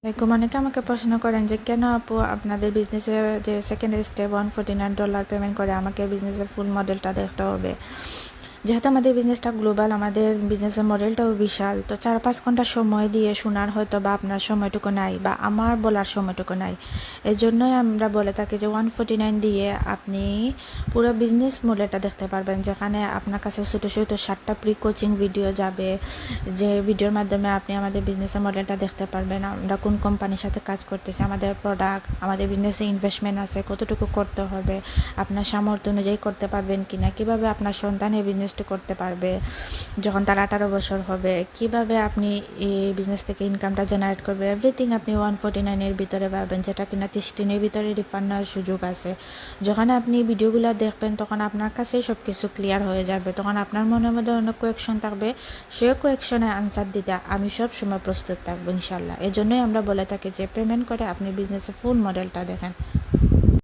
অনেকে আমাকে প্রশ্ন করেন যে কেন আপু আপনাদের বিজনেসের যে সেকেন্ড স্টেপ $149 পেমেন্ট করে আমাকে বিজনেসের ফুল মডেলটা দেখতে হবে। যেহেতু আমাদের বিজনেসটা গ্লোবাল, আমাদের বিজনেসের মডেলটাও বিশাল, তো 4-5 ঘন্টা সময় দিয়ে শোনার হয়তো বা আপনার সময়টুকু নাই বা আমার বলার সময়টুকু নাই। এই জন্যই আমরা বলে থাকি যে 149 দিয়ে আপনি পুরো বিজনেস মডেলটা দেখতে পারবেন, যেখানে আপনার কাছে ছোটো ছোটো 7টা প্রি কোচিং ভিডিও যাবে, যে ভিডিওর মাধ্যমে আপনি আমাদের বিজনেসের মডেলটা দেখতে পারবেন, আমরা কোন কোম্পানির সাথে কাজ করতেছি, আমাদের প্রোডাক্ট, আমাদের বিজনেসে ইনভেস্টমেন্ট আছে কতটুকু করতে হবে, আপনার সামর্থ্য অনুযায়ী করতে পারবেন কিনা, কীভাবে আপনার সন্তান এই বিজনেসটা করতে পারবে যখন তার 18 বছর হবে, কিভাবে আপনি এই বিজনেস থেকে ইনকামটা জেনারেট করবে, এভরিথিং আপনি 149-এর ভিতরে পাবেন, যেটা কিনা 30 দিনের ভিতরে রিফান্ড নেওয়ার সুযোগ আছে। যখন আপনি ভিডিওগুলো দেখবেন তখন আপনার কাছেই সব কিছু ক্লিয়ার হয়ে যাবে, তখন আপনার মনের মধ্যে অনেক কোয়েকশন থাকবে, সেই কোয়েকশনে আনসার দিতে আমি সব সময় প্রস্তুত থাকবো ইনশাল্লাহ। এই জন্যই আমরা বলে থাকি যে পেমেন্ট করে আপনি বিজনেসের ফুল মডেলটা দেখেন।